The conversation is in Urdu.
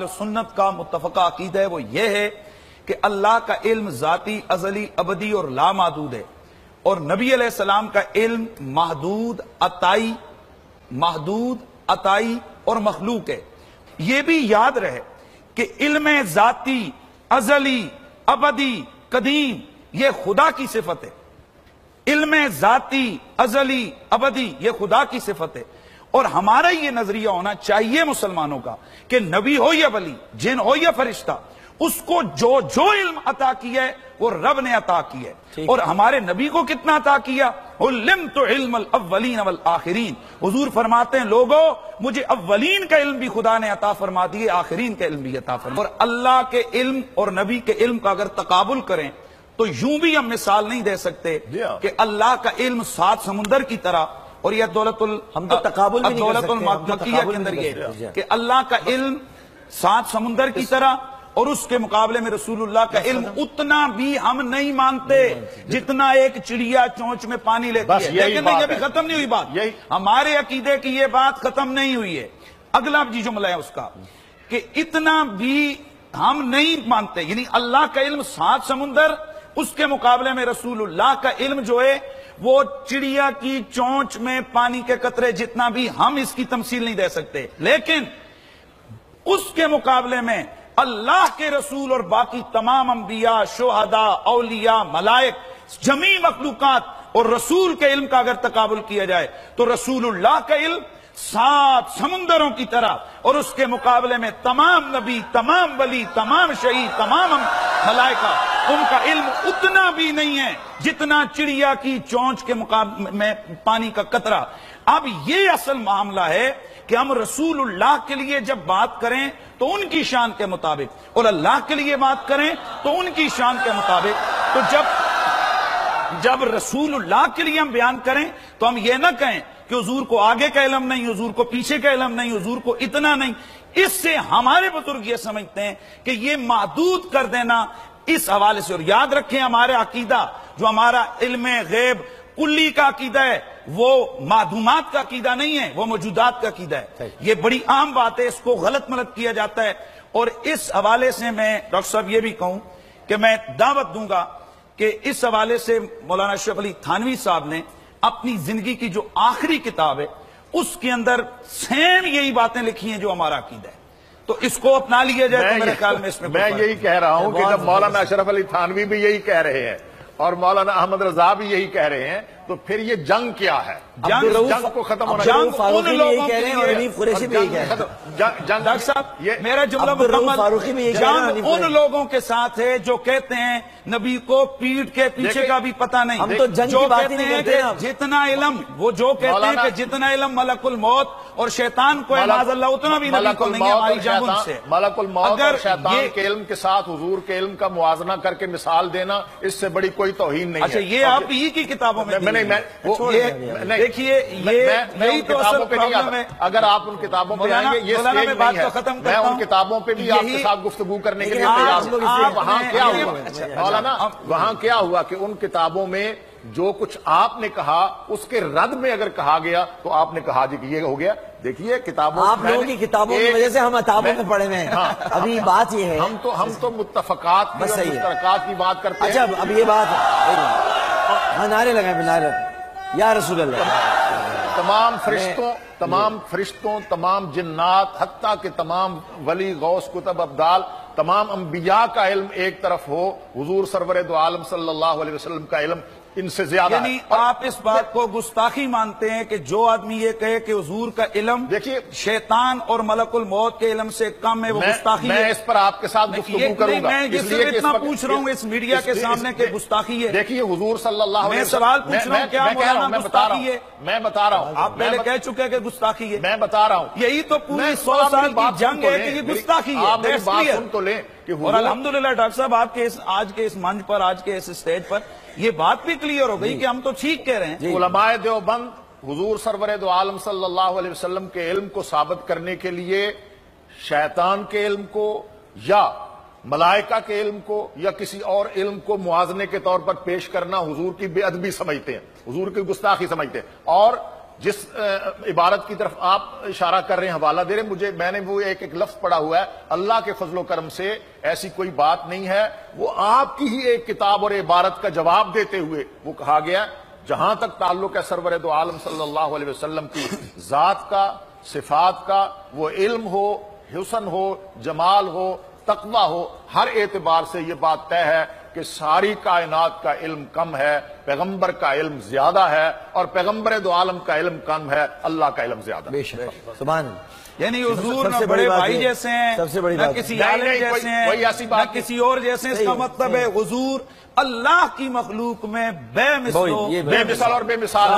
سنت کا متفقہ عقیدہ ہے وہ یہ ہے کہ اللہ کا علم ذاتی، ازلی، ابدی اور لامحدود ہے، اور نبی علیہ السلام کا علم محدود، عطائی اور مخلوق ہے۔ یہ بھی یاد رہے کہ علم ذاتی، ازلی، ابدی، قدیم یہ خدا کی صفت ہے۔ علم ذاتی، ازلی، ابدی یہ خدا کی صفت ہے، اور ہمارا یہ نظریہ ہونا چاہیے مسلمانوں کا کہ نبی ہو یا ولی، جن ہو یا فرشتہ، اس کو جو علم عطا کیا ہے وہ رب نے عطا کیا ہے۔ اور ہمارے نبی کو کتنا عطا کیا؟ علمت علم الاولین والآخرین، حضور فرماتے ہیں لوگوں مجھے اولین کا علم بھی خدا نے عطا فرما دیے، آخرین کا علم بھی عطا فرما۔ اور اللہ کے علم اور نبی کے علم کا اگر تقابل کریں تو یوں بھی ہم مثال نہیں دے سکتے کہ اللہ کا علم 7 سمندر کی طرح، اور یہ دولت المکیہ کے اندر یہ کہ اللہ کا علم 7 سمندر کی طرح، اور اس کے مقابلے میں رسول اللہ کا علم اتنا بھی ہم نہیں مانتے جتنا ایک چڑیا چونچ میں پانی لیتی ہے۔ لیکن یہ بھی ختم نہیں ہوئی بات، ہمارے عقیدے کی یہ بات ختم نہیں ہوئی ہے۔ اگلا جملہ ہے اس کا کہ اتنا بھی ہم نہیں مانتے، یعنی اللہ کا علم 7 سمندر، اس کے مقابلے میں رسول اللہ کا علم جو ہے وہ چڑیا کی چونچ میں پانی کے قطرے جتنا بھی، ہم اس کی تمثیل نہیں دے سکتے۔ لیکن اس کے مقابلے میں اللہ کے رسول اور باقی تمام انبیاء، شہداء، اولیاء، ملائک، جمیع مخلوقات اور رسول کے علم کا اگر تقابل کیا جائے تو رسول اللہ کا علم 7 سمندروں کی طرح، اور اس کے مقابلے میں تمام نبی، تمام ولی، تمام شہید، تمام ملائکہ، ان کا علم اتنا بھی نہیں ہے جتنا چڑیا کی چونچ کے مقابلے میں پانی کا قطرہ۔ اب یہ اصل معاملہ ہے کہ ہم رسول اللہ کے لیے جب بات کریں تو ان کی شان کے مطابق، اور اللہ کے لیے بات کریں تو ان کی شان کے مطابق۔ تو جب رسول اللہ کے لیے ہم بیان کریں تو ہم یہ نہ کہیں کہ حضور کو آگے کا علم نہیں، حضور کو پیچھے کا علم نہیں، حضور کو اتنا نہیں۔ اس سے ہمارے بزرگ یہ سمجھتے ہیں کہ یہ محدود کر دینا اس حوالے سے، اور یاد رکھیں ہمارا عقیدہ جو ہمارا علم غیب کلی کا عقیدہ ہے وہ معدومات کا عقیدہ نہیں ہے، وہ موجودات کا عقیدہ ہے۔ یہ بڑی عام بات ہے، اس کو غلط ملت کیا جاتا ہے۔ اور اس حوالے سے میں ڈاکٹر صاحب یہ بھی کہوں کہ میں دعوت دوں گا کہ اس حوالے سے مولانا اشرف علی تھانوی صاحب نے اپنی زندگی کی جو آخری کتاب ہے اس کے اندر سیم یہی باتیں لکھی ہیں جو ہمارا عقیدہ ہے، تو اس کو اپنا لیا جائے تو میرے خیال میں اس میں یہی کہہ رہا ہوں کہ جب مولانا اشرف علی تھانوی بھی یہی کہہ رہے ہیں اور مولانا احمد رضا بھی یہی کہہ رہے ہیں، تو پھر یہ جنگ کیا ہے؟ جنگ کو ختم ہونا چاہیے۔ فاروقی بھی یہی کہہ رہے ہیں اور حنیف قریشی بھی یہی کہہ رہے ہیں۔ ڈاکٹر صاحب میرا جملہ مکمل، جنگ ان لوگوں کے ساتھ ہے جو کہتے ہیں نبی کو پیٹھ کے پیچھے کا بھی پتہ نہیں، ہم تو جنگ کی بات ہی نہیں کرتے ہیں۔ جتنا علم، وہ جو کہتے ہیں کہ جتنا علم ملک الموت اور شیطان کو ہے معاذ اللہ، اتنا بھی نبی کو نہیں ہے، ہماری جنگ ان سے۔ ملک الموت اور شیطان کے علم کے ساتھ حضور کے علم کا موازنہ کر کے مثال دینا، اس سے بڑی کوئی توہین نہیں ہے۔ اچھا یہ آپ ہی کی کتابوں میں دیکھیے، یہی تو اصل پرابلم ہے۔ اگر آپ ان کتابوں پہ آئیں گے، یہ سٹیج نہیں ہے، میں ان کتابوں پہ بھی آپ کے ساتھ گفتگو کرنے کے لیے تیار ہوں۔ وہاں کیا ہوا مولانا، وہاں کیا ہوا کہ ان کتابوں میں جو کچھ آپ نے کہا اس کے رد میں اگر کہا گیا تو آپ نے کہا جی کہ یہ ہو گیا۔ دیکھیے کتابوں، آپ لوگوں کی کتابوں کی وجہ سے ہم کتابوں میں پڑھے ہوئے ہیں۔ ابھی بات یہ ہے ہم تو متفقات کی اور مشترکات کی بات کرتے ہیں۔ اچھا اب یہ بات نعرے لگائیں، نعرے یا رسول اللہ، تمام فرشتوں، تمام جنات، حتیٰ کہ تمام ولی، غوث، کتب، ابدال، تمام انبیاء کا علم ایک طرف ہو، حضور سرور دو عالم صلی اللہ علیہ وسلم کا علم ان سے زیادہ ہے۔ یعنی آپ اس بات کو گستاخی مانتے ہیں کہ جو آدمی یہ کہے کہ حضور کا علم دیکھیے شیطان اور ملک الموت کے علم سے کم ہے، وہ گستاخی ہے۔ میں اس پر آپ کے ساتھ گفتگو کروں گا، میں صرف اتنا پوچھ رہا ہوں اس میڈیا کے سامنے کہ گستاخی ہے۔ دیکھیے حضور صلی اللہ علیہ وسلم، میں سوال پوچھ رہا ہوں، کیا مولانا گستاخی ہے؟ میں بتا رہا ہوں، آپ پہلے کہہ چکے ہیں کہ گستاخی ہے، میں بتا رہا ہوں، یہی تو پوری 100 سال کی جنگ ہے کہ یہ گستاخی ہے۔ آپ میری بات سن تو لیں کہ اور الحمدللہ ڈاکٹر صاحب آپ کے آج کے اس منچ پر، آج کے اس اسٹیج پر یہ بات بھی کلیئر ہو گئی کہ ہم تو ٹھیک کہہ رہے ہیں۔ علماء دیوبند حضور سرور دو عالم صلی اللہ علیہ وسلم کے علم کو ثابت کرنے کے لیے شیطان کے علم کو یا ملائکہ کے علم کو یا کسی اور علم کو موازنے کے طور پر پیش کرنا حضور کی بے ادبی سمجھتے ہیں، حضور کی گستاخی سمجھتے ہیں۔ اور جس عبارت کی طرف آپ اشارہ کر رہے ہیں، حوالہ دے رہے ہیں، میں نے وہ ایک لفظ پڑھا ہوا ہے، اللہ کے فضل و کرم سے ایسی کوئی بات نہیں ہے، وہ آپ کی ہی ایک کتاب اور عبارت کا جواب دیتے ہوئے وہ کہا گیا جہاں تک تعلق ہے سرور دو عالم صلی اللہ علیہ وسلم کی ذات کا، صفات کا، وہ علم ہو، حسن ہو، جمال ہو، تقوی ہو، ہر اعتبار سے یہ بات طے ہے کہ ساری کائنات کا علم کم ہے، پیغمبر کا علم زیادہ ہے، اور پیغمبر دو عالم کا علم کم ہے، اللہ کا علم زیادہ ہے۔ بے شک، سبحان اللہ۔ یعنی حضور نہ بڑے بھائی جیسے ہیں، سب سے بڑی نہ بات کسی عالم جیسے ہیں، نہ کسی اور جیسے ہیں۔ اس کا مطلب ہے حضور اللہ کی مخلوق میں بے مثل اور بے مثال